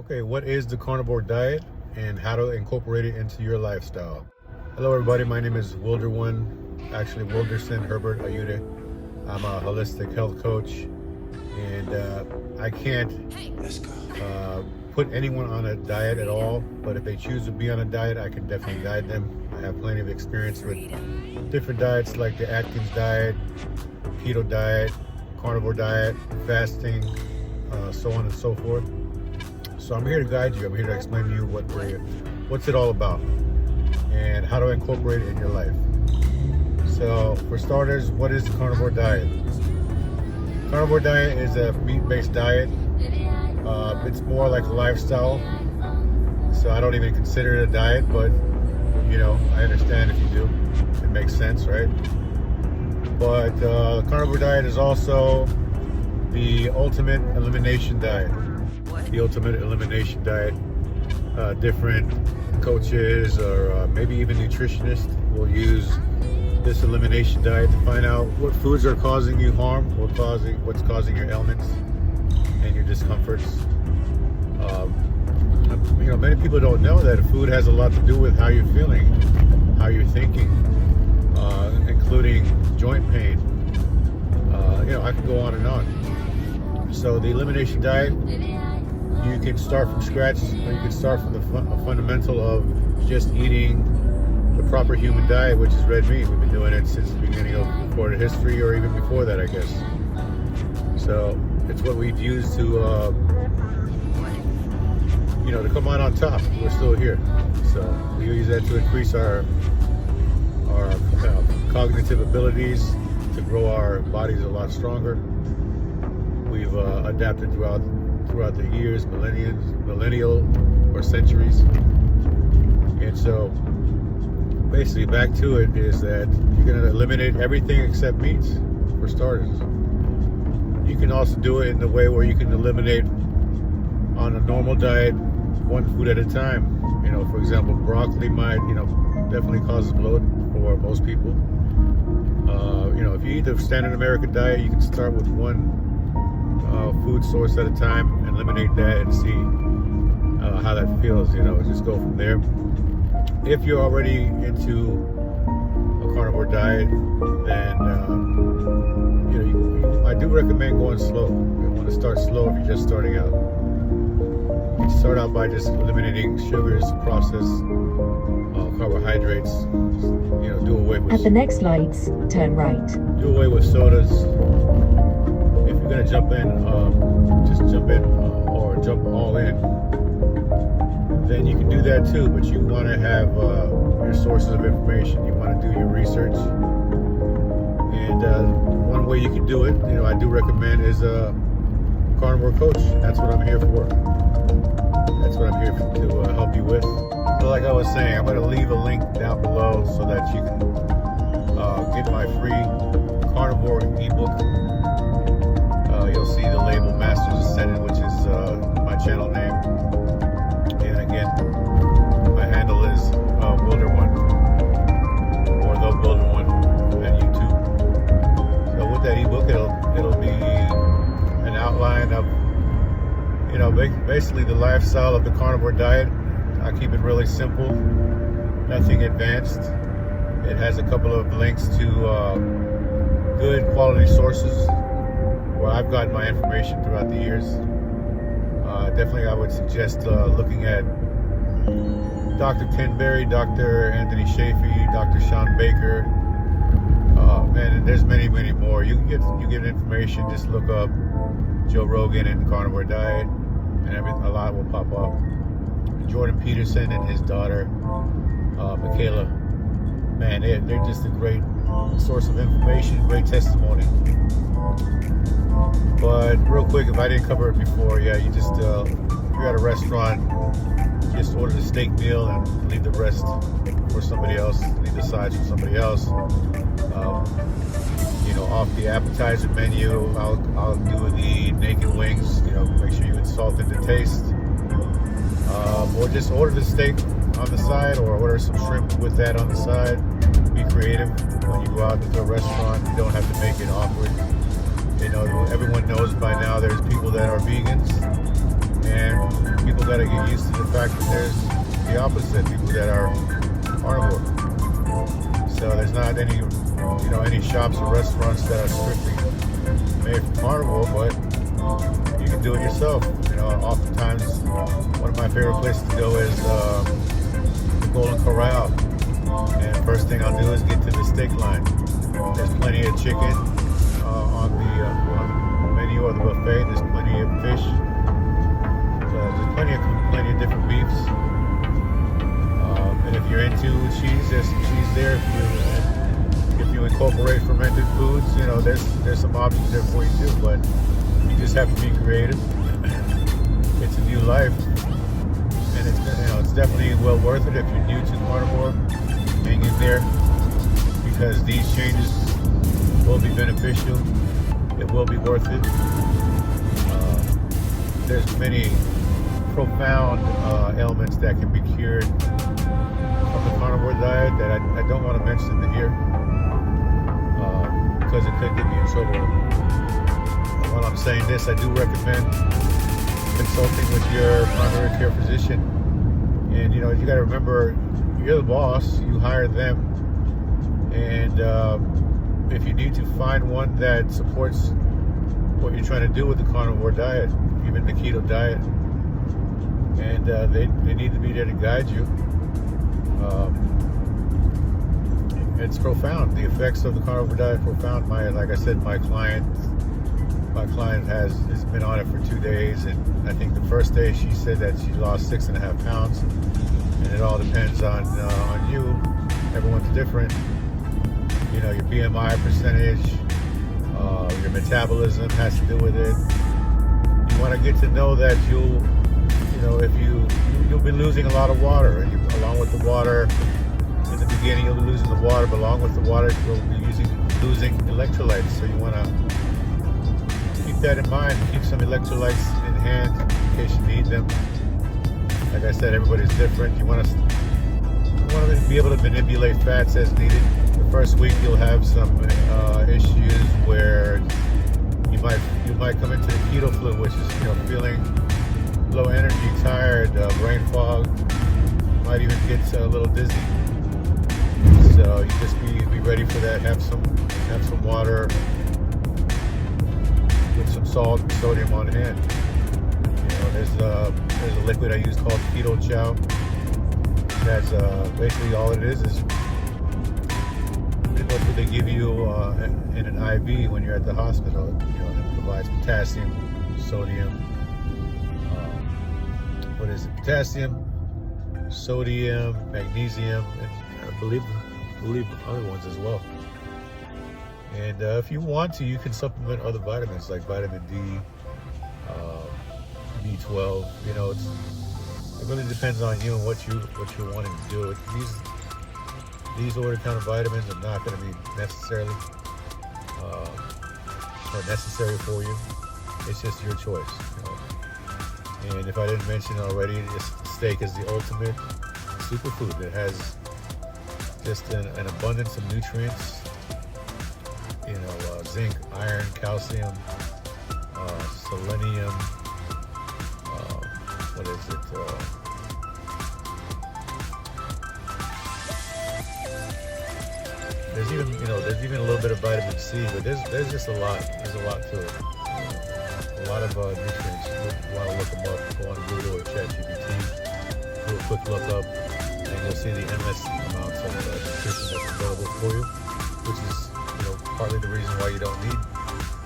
Okay, what is the carnivore diet and how to incorporate it into your lifestyle? Hello everybody, my name is Wilder1, actually Wilderson Herbert Ayude. I'm a holistic health coach, and I can't put anyone on a diet at all, but if they choose to be on a diet, I can definitely guide them. I have plenty of experience with different diets like the Atkins diet, keto diet, carnivore diet, fasting, so on and so forth. So I'm here to guide you. I'm here to explain to you what's it all about and how to incorporate it in your life. So for starters, what is the carnivore diet? Carnivore diet is a meat-based diet. It's more like a lifestyle. So I don't even consider it a diet, but you know, I understand if you do. It makes sense, right? But the carnivore diet is also the ultimate elimination diet. The ultimate elimination diet. Different coaches or maybe even nutritionists will use this elimination diet to find out what foods are causing you harm, what's causing your ailments and your discomforts. You know, many people don't know that food has a lot to do with how you're feeling, how you're thinking, including joint pain. You know, I can go on and on. So the elimination diet, you can start from scratch, or you can start from the fundamental of just eating the proper human diet, which is red meat. We've been doing it since the beginning of recorded history, or even before that, I guess. So it's what we've used to, you know, to come out on top. We're still here. So we use that to increase our cognitive abilities, to grow our bodies a lot stronger. We've adapted throughout the years, millennial or centuries. And so basically back to it is that you're going to eliminate everything except meats, for starters. You can also do it in the way where you can eliminate on a normal diet one food at a time. You know, for example, broccoli might, you know, definitely causes bloat for most people. You know, if you eat the standard American diet, you can start with one food source at a time and eliminate that and see how that feels. You know, just go from there. If you're already into a carnivore diet, then you know, I do recommend going slow. You want to start slow if you're just starting out. You can start out by just eliminating sugars, processed carbohydrates. You know, do away with. At the next lights, turn right. Do away with sodas. If you're gonna jump in, just jump in or jump all in. Then you can do that too, but you want to have your sources of information. You want to do your research, and one way you can do it, you know, I do recommend is a carnivore coach. That's what I'm here for. That's what I'm here to help you with. So like I was saying, I'm going to leave a link down below so that you can get my free carnivore ebook. You'll see the label MastersAscended, which is my channel name. And again, my handle is Wilder1 or the Wilder1 at YouTube. So with that ebook, it'll be an outline of, you know, basically the lifestyle of the carnivore diet. I keep it really simple, nothing advanced. It has a couple of links to good quality sources where I've gotten my information throughout the years. Definitely I would suggest looking at Dr. Ken Berry, Dr. Anthony Shafee, Dr. Sean Baker, and there's many more. You get information, just look up Joe Rogan and carnivore diet, and a lot will pop up. Jordan Peterson and his daughter, Michaela, man, they're just a great source of information, great testimony. But real quick, if I didn't cover it before, yeah, you just, if you're at a restaurant, just order the steak meal and leave the rest for somebody else, leave the sides for somebody else. You know, off the appetizer menu, I'll do the naked wings, you know, make sure you insult it to taste. Or just order the steak on the side, or order some shrimp with that on the side. Be creative when you go out to a restaurant. You don't have to make it awkward. You know, everyone knows by now there's people that are vegans and people that got to get used to the fact that there's the opposite, people that are carnivore. So there's not any, any shops or restaurants that are strictly made for carnivore, but you can do it yourself. Oftentimes one of my favorite places to go is the Golden Corral. And first thing I'll do is get to the steak line. There's plenty of chicken on the menu or the buffet. There's plenty of fish. There's plenty of different beefs. And if you're into cheese, there's some cheese there. If you incorporate fermented foods, there's some options there for you too. But you just have to be creative. It's a new life, and it's definitely well worth it if you're new to carnivore. Hang in there, because these changes will be beneficial. It will be worth it. There's many profound ailments that can be cured from the carnivore diet that I don't want to mention here because it could get me in trouble. While I'm saying this, I do recommend consulting with your primary care physician. And you got to remember, you're the boss. You hire them, and if you need to find one that supports what you're trying to do with the carnivore diet, even the keto diet, and they need to be there to guide you. It's profound. The effects of the carnivore diet are profound. Like I said, my client has been on it for 2 days, and I think the first day she said that she lost 6.5 pounds. And it all depends on you. Everyone's different. Your BMI percentage, your metabolism has to do with it. You want to get to know that you'll be losing a lot of water, and along with the water, in the beginning you'll be losing the water, but along with the water you'll be losing electrolytes. So you want to keep that in mind. Keep some electrolytes in hand in case you need them. Like I said, everybody's different. You want to be able to manipulate fats as needed. The first week you'll have some issues where you might come into the keto flu, which is feeling low energy, tired, brain fog. Might even get a little dizzy. So you just be ready for that. Have some water with some salt and sodium on hand. There's a liquid I use called keto chow. That's basically all it is what they give you in an IV when you're at the hospital. It provides potassium, sodium. What is it? Potassium, sodium, magnesium, and I believe other ones as well. And if you want to, you can supplement other vitamins like vitamin D, B12. It really depends on you and what you're wanting to do. These over-the-counter vitamins are not going to be necessary for you. It's just your choice. And if I didn't mention already, steak is the ultimate superfood. It has just an abundance of nutrients. Zinc, iron, calcium, selenium. What is it? There's even a little bit of vitamin C, but there's just a lot. There's a lot to it. A lot of nutrients. You want to look them up. Go on Google or ChatGPT. Do a quick look up, and you'll see the endless amounts of nutrition that's available for you, which is partly the reason why you don't need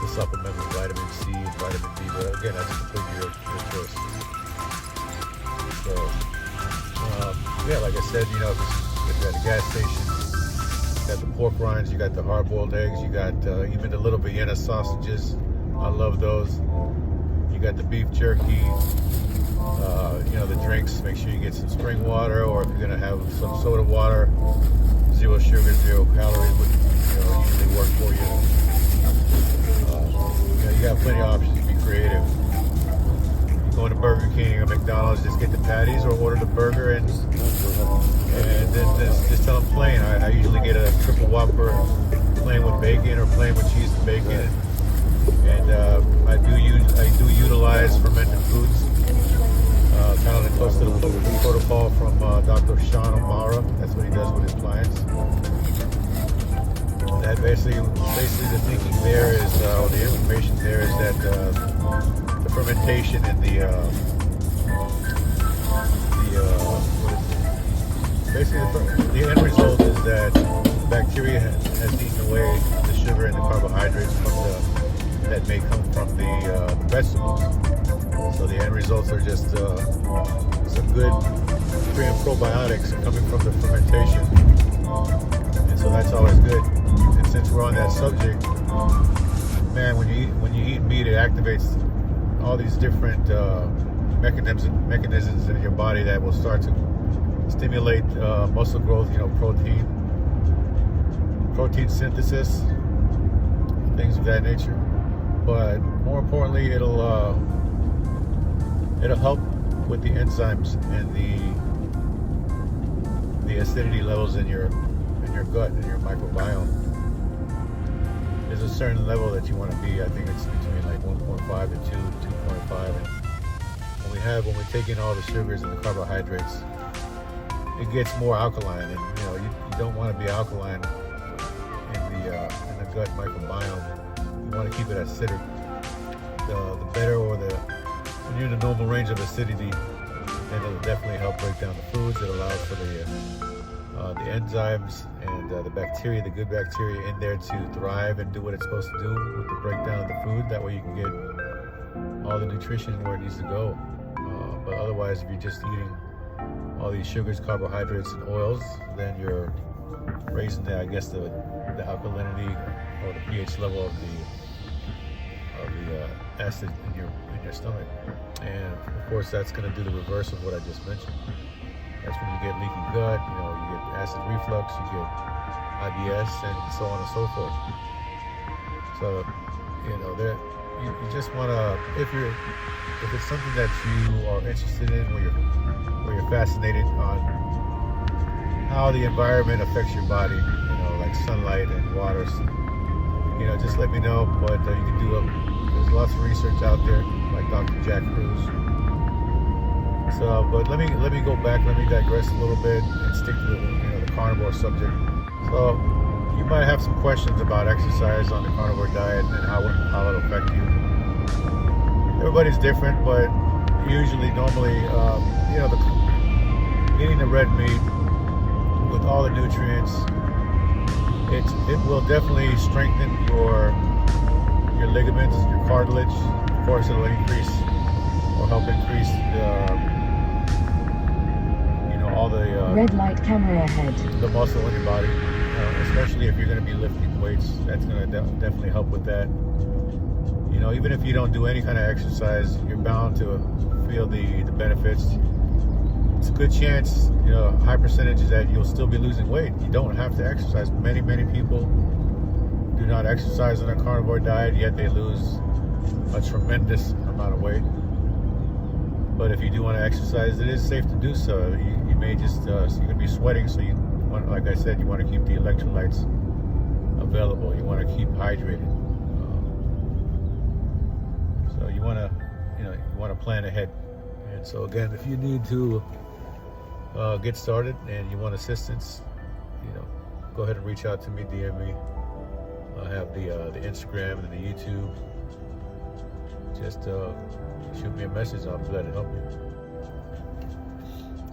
the supplement with vitamin C and vitamin D. But again, that's completely your choice. So, like I said, if you're at a gas station, you got the pork rinds, you got the hard-boiled eggs, you got even the little Vienna sausages. I love those. You got the beef jerky. The drinks. Make sure you get some spring water, or if you're gonna have some soda water, 0 sugar, 0 calories would usually work for you. You got plenty of options to be creative. Going to Burger King or McDonald's, just get the patties or order the burger and then just tell them plain. I usually get a triple Whopper, plain with bacon or plain with cheese and bacon. And I do utilize fermented foods, kind of posted a protocol from Dr. Sean O'Mara. That's what he does with his clients. That basically the thinking there is, or the information there is that the fermentation and basically the end result is that bacteria has eaten away the sugar and the carbohydrates that may come from the vegetables. So the end results are just some good pre and probiotics coming from the fermentation, and so that's always good. And since we're on that subject, man, when you eat meat, it activates all these different mechanisms in your body that will start to stimulate muscle growth. Protein synthesis, things of that nature. But more importantly, it'll help with the enzymes and the acidity levels in your gut and your microbiome. There's a certain level that you want to be. I think it's between like 1.5 and 2.5. And when we take in all the sugars and the carbohydrates, it gets more alkaline. And you don't want to be alkaline in the gut microbiome. You want to keep it acidic. The better, or when you're in the normal range of acidity, then it'll definitely help break down the foods. It allows for the enzymes and the bacteria, the good bacteria in there to thrive and do what it's supposed to do with the breakdown of the food. That way you can get all the nutrition where it needs to go. But otherwise, if you're just eating all these sugars, carbohydrates, and oils, then you're raising the alkalinity or the pH level of the acid in your stomach. And of course, that's going to do the reverse of what I just mentioned. That's when you get leaky gut, you get acid reflux, you get IBS, and so on and so forth. So, you just want to, if it's something that you are interested in, where you're fascinated on how the environment affects your body, like sunlight and water, just let me know. But you can do there's lots of research out there, like Dr. Jack Cruz. So, but let me go back. Let me digress a little bit and stick to the carnivore subject. So, you might have some questions about exercise on the carnivore diet and how it'll affect you. Everybody's different, but normally, eating the red meat with all the nutrients, it will definitely strengthen your ligaments, your cartilage. Of course, it'll increase or help increase all the red light camera ahead. The muscle in your body, especially if you're going to be lifting weights. That's going to definitely help with that. Even if you don't do any kind of exercise, you're bound to feel the benefits. It's a good chance, high percentages, that you'll still be losing weight. You don't have to exercise. Many people do not exercise on a carnivore diet, yet they lose a tremendous amount of weight. But if you do want to exercise, it is safe to do so. You may just, you're going to be sweating, so like I said, you want to keep the electrolytes available. You want to keep hydrated. So you want to plan ahead. And so again, if you need to get started and you want assistance, go ahead and reach out to me, DM me. I have the Instagram and the YouTube. Just shoot me a message. I'll be glad to help you.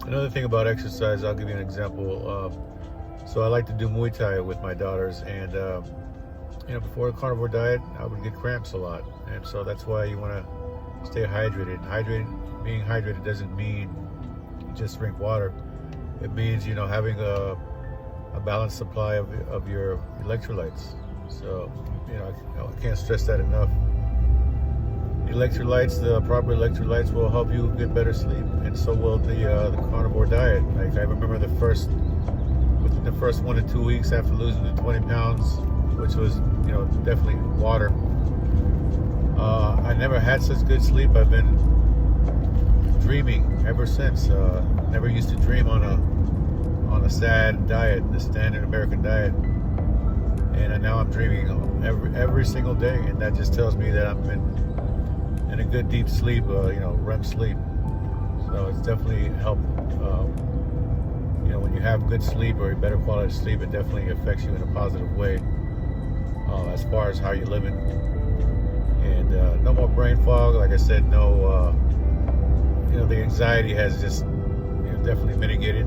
Another thing about exercise, I'll give you an example. So I like to do Muay Thai with my daughters, and before the carnivore diet, I would get cramps a lot, and so that's why you want to stay hydrated. Being hydrated doesn't mean just drink water. It means having a balanced supply of your electrolytes. So I can't stress that enough. The proper electrolytes will help you get better sleep, and so will the carnivore diet. Like I remember within the first 1 to 2 weeks after losing the 20 pounds, which was definitely water. I never had such good sleep. I've been dreaming ever since. Never used to dream on a SAD diet, the standard American diet, and now I'm dreaming every single day, and that just tells me that I'm in a good deep sleep, REM sleep. So So it's definitely helped. When you have good sleep or better quality sleep, it definitely affects you in a positive way as far as how you're living. And no more brain fog. Like I said, no. The anxiety has just definitely mitigated.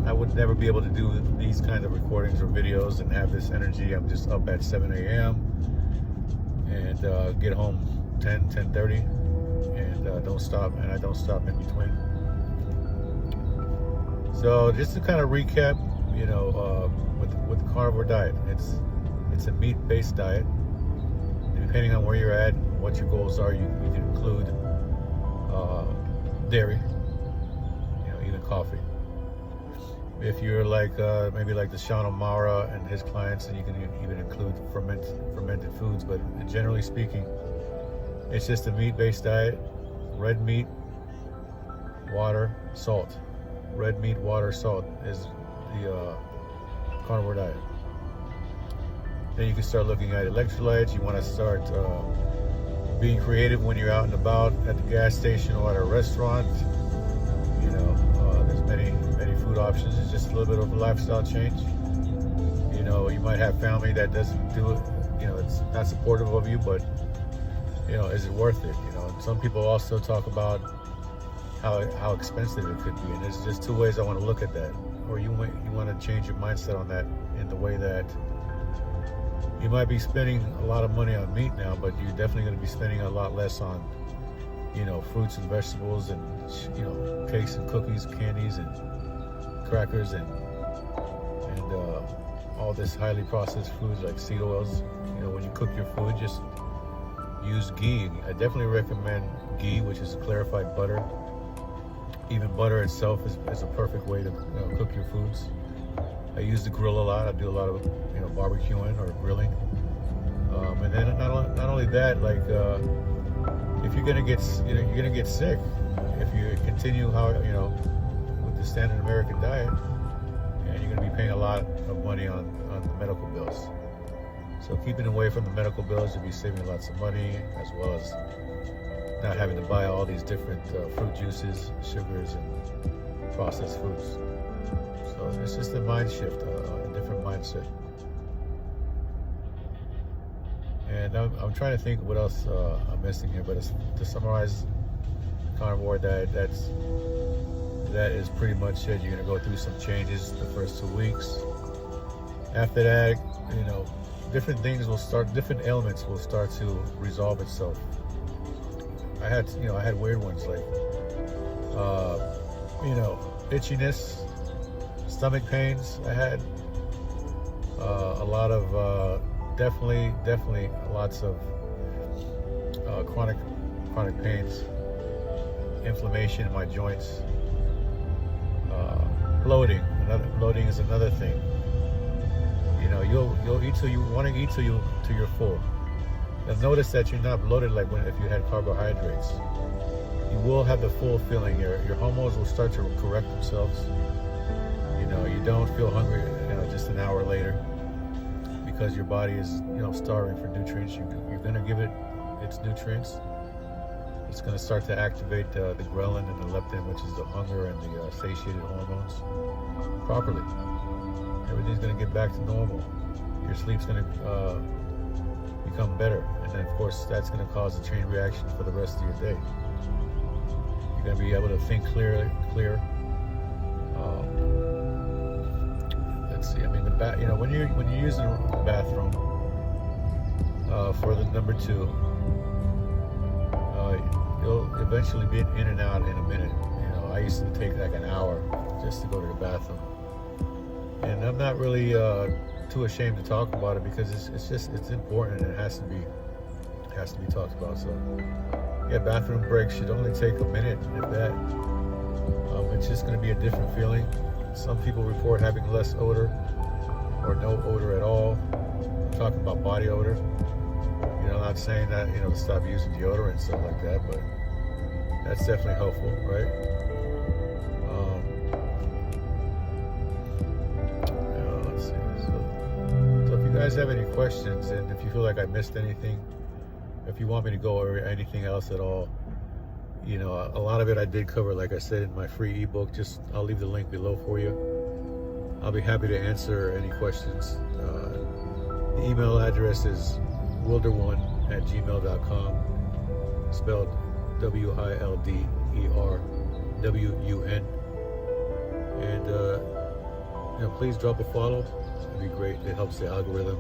I would never be able to do these kind of recordings or videos and have this energy. I'm just up at 7 a.m. and get home 10:30, and don't stop. And I don't stop in between. So just to kind of recap, with the carnivore diet, it's a meat-based diet. Depending on where you're at, what your goals are, you can include dairy, even coffee. If you're like maybe like the Sean O'Mara and his clients, then you can even include fermented foods. But generally speaking, it's just a meat-based diet: red meat, water, salt. Red meat, water, salt is the carnivore diet. Then you can start looking at electrolytes. You want to start being creative when you're out and about at the gas station or at a restaurant. There's many food options. It's just a little bit of a lifestyle change. You might have family that doesn't do it. It's not supportive of you, but is it worth it? Some people also talk about how expensive it could be, and there's just two ways I want to look at that. Or you want to change your mindset on that in the way that you might be spending a lot of money on meat now, but you're definitely going to be spending a lot less on fruits and vegetables and cakes and cookies, candies and crackers and all this highly processed foods like seed oils. When you cook your food, just use ghee. I definitely recommend ghee, which is clarified butter. Even butter itself is a perfect way to cook your foods. I use the grill a lot. I do a lot of barbecuing or grilling. And then not only that, like if you're gonna get sick if you continue with the standard American diet, and you're gonna be paying a lot of money on the medical bills. So keeping away from the medical bills, you'll be saving lots of money, as well as not having to buy all these different fruit juices, sugars, and processed foods. So it's just a mind shift, a different mindset. And I'm trying to think what else I'm missing here, but to summarize, carnivore diet, that is pretty much it. You're gonna go through some changes the first 2 weeks. After that, different ailments will start to resolve itself. I had weird ones like, itchiness, stomach pains. I had a lot of, definitely lots of chronic pains, inflammation in my joints, bloating. Bloating is another thing. You'll eat till you're full. And notice that you're not bloated like if you had carbohydrates. You will have the full feeling. Your hormones will start to correct themselves. You don't feel hungry just an hour later, because your body is starving for nutrients. You're going to give it its nutrients. It's going to start to activate the ghrelin and the leptin, which is the hunger and the satiated hormones, properly. Everything's going to get back to normal. Your sleep's going to become better, and then of course that's going to cause a chain reaction for the rest of your day. You're going to be able to think clear. Let's see. I mean, when you're using the bathroom for the number 2, you'll eventually be in and out in a minute. I used to take like an hour just to go to the bathroom, and I'm not really too ashamed to talk about it, because it's important, and it has to be talked about. So yeah, bathroom breaks should only take a minute, if that. It's just going to be a different feeling. Some people report having less odor or no odor at all. I'm talking about body odor. I'm not saying that to stop using deodorant and stuff like that, but that's definitely helpful, right? Let's see. So if you guys have any questions, and if you feel like I missed anything, if you want me to go over anything else at all, You know, a lot of it I did cover, like I said, in my free ebook. I'll leave the link below for you. I'll be happy to answer any questions. The email address is wilder1@gmail.com, spelled WILDERWUN. And you know, please drop a follow. It'd be great. It helps the algorithm.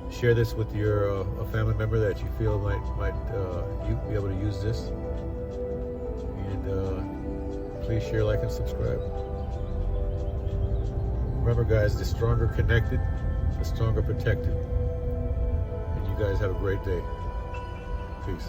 Share this with your a family member that you feel might you be able to use this. And please share, like, and subscribe. Remember, guys, the stronger connected, the stronger protected. And you guys have a great day. Peace.